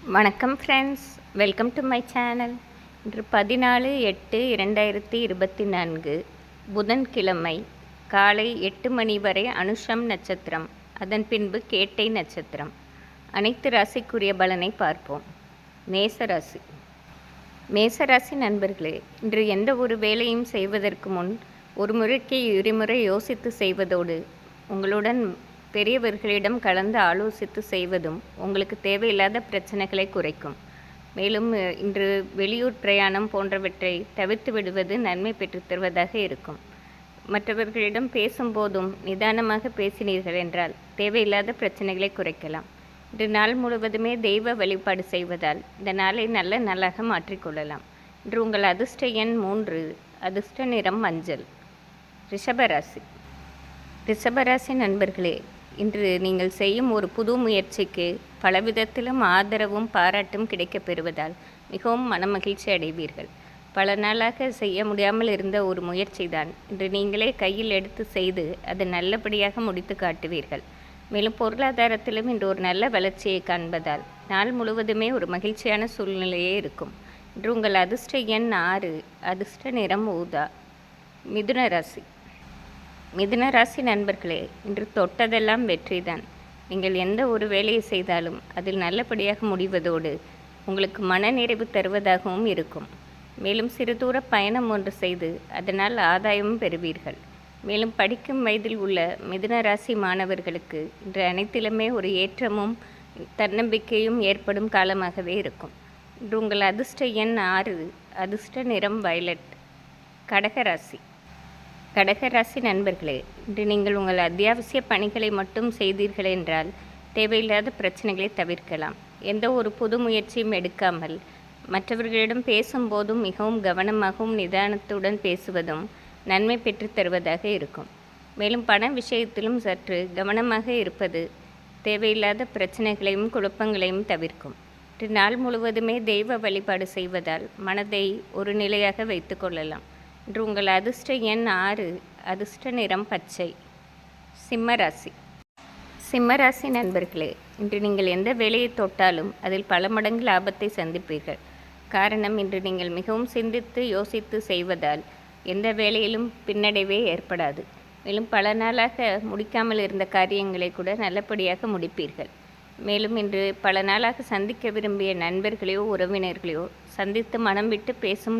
வணக்கம் friends, welcome to my channel. இன்று 14/8/2024 புதன்கிழமை காலை 8 மணி வரை அனுஷம் நட்சத்திரம், அதன் பின்பு கேட்டை நட்சத்திரம். அனைத்து ராசிக்குரிய பலனை பார்ப்போம். மேசராசி. மேசராசி நண்பர்களே, இன்று எந்த ஒரு வேலையும் செய்வதற்கு முன் ஒரு முறைக்கு இருமுறை யோசித்து செய்வதோடு உங்களுடன் பெரியவர்களிடம் கலந்து ஆலோசித்து செய்வதும் உங்களுக்கு தேவையில்லாத பிரச்சனைகளை குறைக்கும். மேலும் இன்று வெளியூர் பிரயாணம் போன்றவற்றை தவிர்த்து விடுவது நன்மை பெற்றுத் தருவதாக இருக்கும். மற்றவர்களிடம் பேசும்போதும் நிதானமாக பேசினீர்கள் என்றால் தேவையில்லாத பிரச்சனைகளை குறைக்கலாம். இன்று நாள் முழுவதுமே தெய்வ வழிபாடு செய்வதால் இந்த நாளை நல்ல நாளாக மாற்றிக்கொள்ளலாம். இன்று உங்கள் அதிர்ஷ்ட எண் 3, அதிர்ஷ்ட நிறம் மஞ்சள். ரிஷபராசி. ரிஷபராசி நண்பர்களே, இன்று நீங்கள் செய்யும் ஒரு புது முயற்சிக்கு பலவிதத்திலும் ஆதரவும் பாராட்டும் கிடைக்கப் பெறுவதால் மிகவும் மனமகிழ்ச்சி அடைவீர்கள். பல நாளாக செய்ய முடியாமல் இருந்த ஒரு முயற்சி தான் இன்று நீங்களே கையில் எடுத்து செய்து அது நல்லபடியாக முடித்து காட்டுவீர்கள். மேலும் பொருளாதாரத்திலும் இன்று ஒரு நல்ல வளர்ச்சியை காண்பதால் நாள் முழுவதுமே ஒரு மகிழ்ச்சியான சூழ்நிலையே இருக்கும். இன்று உங்கள் அதிர்ஷ்ட எண் 6, அதிர்ஷ்ட நிறம் ஊதா. மிதுன ராசி. மிதுன ராசி நண்பர்களே, இன்று தொட்டதெல்லாம் வெற்றிதான். நீங்கள் எந்த ஒரு வேலையை செய்தாலும் அதில் நல்லபடியாக முடிவதோடு உங்களுக்கு மனநிறைவு தருவதாகவும் இருக்கும். மேலும் சிறு தூர பயணம் ஒன்று செய்து அதனால் ஆதாயமும் பெறுவீர்கள். மேலும் படிக்கும் வயதில் உள்ள மிதுன ராசி மாணவர்களுக்கு இன்று அனைத்திலுமே ஒரு ஏற்றமும் தன்னம்பிக்கையும் ஏற்படும் காலமாகவே இருக்கும். இன்று உங்கள் அதிர்ஷ்ட எண் 6, அதிர்ஷ்ட நிறம் வயலட். கடகராசி. கடகராசி நண்பர்களே, இன்று நீங்கள் உங்கள் அத்தியாவசிய பணிகளை மட்டும் செய்தீர்கள் என்றால் தேவையில்லாத பிரச்சனைகளை தவிர்க்கலாம். எந்த ஒரு புது முயற்சியும் எடுக்காமல் மற்றவர்களிடம் பேசும்போதும் மிகவும் கவனமாகவும் நிதானத்துடன் பேசுவதும் நன்மை பெற்று தருவதாக இருக்கும். மேலும் பண விஷயத்திலும் சற்று கவனமாக இருப்பது தேவையில்லாத பிரச்சனைகளையும் குழப்பங்களையும் தவிர்க்கும். இன்று நாள் முழுவதுமே தெய்வ வழிபாடு செய்வதால் மனதை ஒரு நிலையாக வைத்து கொள்ளலாம். இன்று உங்கள் அதிர்ஷ்ட எண் 6, அதிர்ஷ்ட நிறம் பச்சை. சிம்மராசி. சிம்மராசி நண்பர்களே, இன்று நீங்கள் எந்த வேலையை தொட்டாலும் அதில் பல மடங்கு லாபத்தை சந்திப்பீர்கள். காரணம், இன்று நீங்கள் மிகவும் சிந்தித்து யோசித்து செய்வதால் எந்த வேலையிலும் பின்னடைவே ஏற்படாது. மேலும் பல நாளாக முடிக்காமல் இருந்த காரியங்களை கூட நல்லபடியாக முடிப்பீர்கள். மேலும் இன்று பல நாளாக சந்திக்க விரும்பிய நண்பர்களையோ உறவினர்களையோ சந்தித்து மனம் விட்டு பேசும்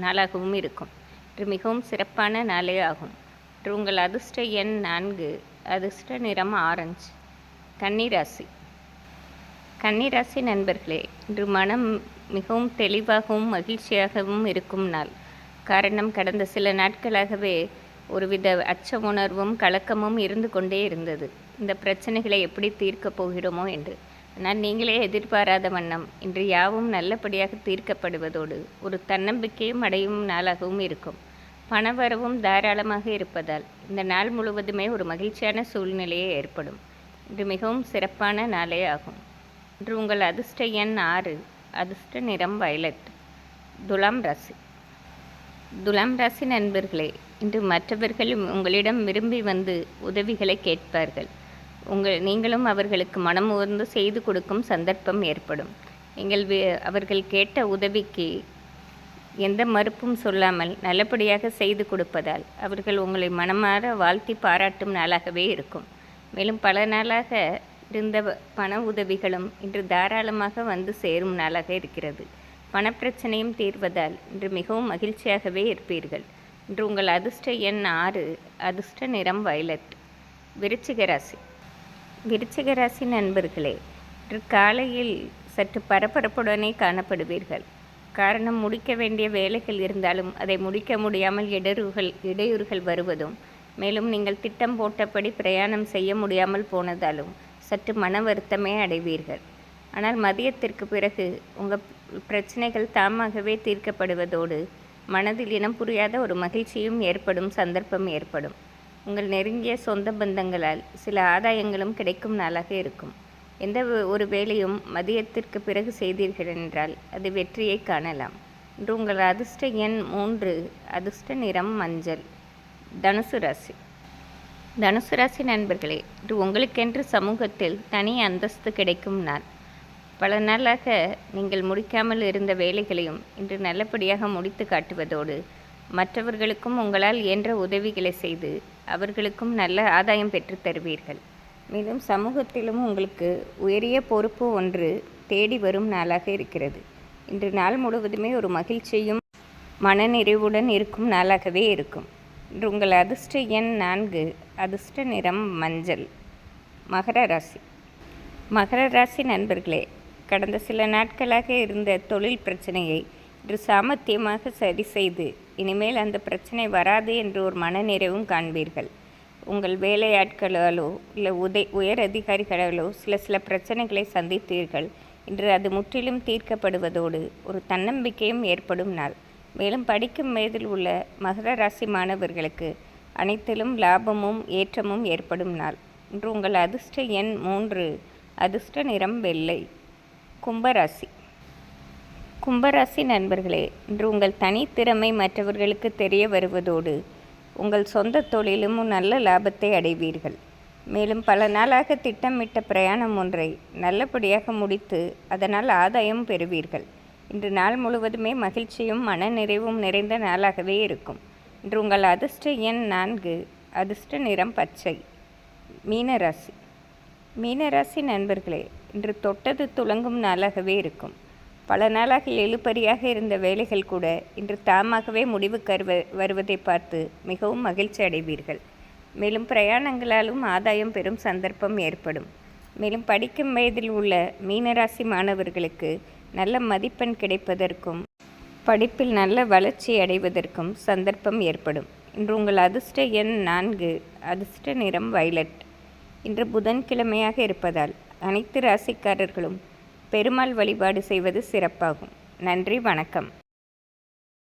நாளாகவும் இருக்கும். இன்று மிகவும் சிறப்பான நாளே ஆகும். இன்று உங்கள் அதிர்ஷ்ட எண் 4, அதிர்ஷ்ட நிறம் ஆரஞ்சு. கன்னிராசி. கன்னிராசி நண்பர்களே, இன்று மனம் மிகவும் தெளிவாகவும் மகிழ்ச்சியாகவும் இருக்கும் நாள். காரணம், கடந்த சில நாட்களாகவே ஒருவித அச்ச உணர்வும் கலக்கமும் இருந்து கொண்டே இருந்தது. இந்த பிரச்சனைகளை எப்படி தீர்க்கப் போகிறோமோ என்று. ஆனால் நீங்களே எதிர்பாராத வண்ணம் இன்று யாவும் நல்லபடியாக தீர்க்கப்படுவதோடு ஒரு தன்னம்பிக்கையும் அடையும் நாளாகவும் இருக்கும். பணவரவும் தாராளமாக இருப்பதால் இந்த நாள் முழுவதுமே ஒரு மகிழ்ச்சியான சூழ்நிலையே ஏற்படும். இன்று மிகவும் சிறப்பான நாளே ஆகும். இன்று உங்கள் அதிர்ஷ்ட எண் 6, அதிர்ஷ்ட நிறம் வயலட். துலாம் ராசி. துலாம் ராசி நண்பர்களே, இன்று மற்றவர்கள் உங்களிடம் விரும்பி வந்து உதவிகளை கேட்பார்கள். நீங்களும் அவர்களுக்கு மனம் உணர்ந்து செய்து கொடுக்கும் சந்தர்ப்பம் ஏற்படும். அவர்கள் கேட்ட உதவிக்கு எந்த மறுப்பும் சொல்லாமல் நல்லபடியாக செய்து கொடுப்பதால் அவர்கள் உங்களை மனமாற வாழ்த்தி பாராட்டும் நாளாகவே இருக்கும். மேலும் பல நாளாக இருந்த பண உதவிகளும் இன்று தாராளமாக வந்து சேரும் நாளாக இருக்கிறது. பணப்பிரச்சனையும் தீர்வதால் இன்று மிகவும் மகிழ்ச்சியாகவே இருப்பீர்கள். இன்று உங்கள் அதிர்ஷ்ட எண் 6, அதிர்ஷ்ட நிறம் வயலட். விருச்சிக ராசி. விருச்சிக ராசி நண்பர்களே, இன்று காலையில் சற்று பரபரப்புடனே காணப்படுவீர்கள். காரணம், முடிக்க வேண்டிய வேலைகள் இருந்தாலும் அதை முடிக்க முடியாமல் இடையூறுகள் வருவதும், மேலும் நீங்கள் திட்டம் போட்டபடி பிரயாணம் செய்ய முடியாமல் போனதாலும் சற்று மன வருத்தமே அடைவீர்கள். ஆனால் மதியத்திற்கு பிறகு உங்கள் பிரச்சனைகள் தாமாகவே தீர்க்கப்படுவதோடு மனதில் இனம் புரியாத ஒரு மகிழ்ச்சியும் ஏற்படும் சந்தர்ப்பம் ஏற்படும். உங்கள் நெருங்கிய சொந்த பந்தங்களால் சில ஆதாயங்களும் கிடைக்கும் நாளாக இருக்கும். எந்த ஒரு வேலையும் மதியத்திற்கு பிறகு செய்தீர்கள் என்றால் அது வெற்றியை காணலாம். இன்று உங்கள் அதிர்ஷ்ட எண் 3, அதிர்ஷ்ட நிறம் மஞ்சள். தனுசு ராசி. தனுசு ராசி நண்பர்களே, இன்று உங்களுக்கென்று சமூகத்தில் தனி அந்தஸ்து கிடைக்கும் நாள். பல நாளாக நீங்கள் முடிக்காமல் இருந்த வேலைகளையும் இன்று நல்லபடியாக முடித்து காட்டுவதோடு மற்றவர்களுக்கும் உங்களால் இயன்ற உதவிகளை செய்து அவர்களுக்கும் நல்ல ஆதாயம் பெற்று தருவீர்கள். மேலும் சமூகத்திலும் உங்களுக்கு உயரிய பொறுப்பு ஒன்று தேடி வரும் நாளாக இருக்கிறது. இன்று நாள் முழுவதுமே ஒரு மகிழ்ச்சியும் மனநிறைவுடன் இருக்கும் நாளாகவே இருக்கும். இன்று உங்கள் அதிர்ஷ்ட எண் 4, அதிர்ஷ்ட நிறம் மஞ்சள். மகர ராசி. மகர ராசி நண்பர்களே, கடந்த சில நாட்களாக இருந்த தொழில் பிரச்சனையை இன்று சாமர்த்தியமாக சரி செய்து இனிமேல் அந்த பிரச்சனை வராது என்று ஒரு மனநிறைவும் காண்பீர்கள். உங்கள் வேலையாட்களாலோ இல்லை உயர் அதிகாரிகளாலோ சில பிரச்சனைகளை சந்தித்தீர்கள். இன்று அது முற்றிலும் தீர்க்கப்படுவதோடு ஒரு தன்னம்பிக்கையும் ஏற்படும் நாள். மேலும் படிக்கும் வயதில் உள்ள மகர ராசி மாணவர்களுக்கு அனைத்திலும் லாபமும் ஏற்றமும் ஏற்படும் நாள். இன்று உங்கள் அதிர்ஷ்ட எண் 3, அதிர்ஷ்ட நிறம் வெள்ளை. கும்பராசி. கும்பராசி நண்பர்களே, இன்று உங்கள் தனித்திறமை மற்றவர்களுக்கு தெரிய வருவதோடு உங்கள் சொந்த தொழிலும் நல்ல லாபத்தை அடைவீர்கள். மேலும் பல நாளாக திட்டமிட்ட பிரயாணம் ஒன்றை நல்லபடியாக முடித்து அதனால் ஆதாயம் பெறுவீர்கள். இன்று நாள் முழுவதுமே மகிழ்ச்சியும் மனநிறைவும் நிறைந்த நாளாகவே இருக்கும். இன்று உங்கள் அதிர்ஷ்ட எண் 4, அதிர்ஷ்ட நிறம் பச்சை. மீனராசி. மீனராசி நண்பர்களே, இன்று தொட்டது துலங்கும் நாளாகவே இருக்கும். பல நாளாக இழுபறியாக இருந்த வேலைகள் கூட இன்று தாமாகவே முடிவுக்கு வருவதை பார்த்து மிகவும் மகிழ்ச்சி அடைவீர்கள். மேலும் பிரயாணங்களாலும் ஆதாயம் பெறும் சந்தர்ப்பம் ஏற்படும். மேலும் படிக்கும் வயதில் உள்ள மீனராசி மாணவர்களுக்கு நல்ல மதிப்பெண் கிடைப்பதற்கும் படிப்பில் நல்ல வளர்ச்சி அடைவதற்கும் சந்தர்ப்பம் ஏற்படும். இன்று உங்கள் அதிர்ஷ்ட எண் 4, அதிர்ஷ்ட நிறம் வயலட். இன்று புதன்கிழமையாக இருப்பதால் அனைத்து ராசிக்காரர்களும் பெருமாள் வழிபாடு செய்வது சிறப்பாகும். நன்றி, வணக்கம்.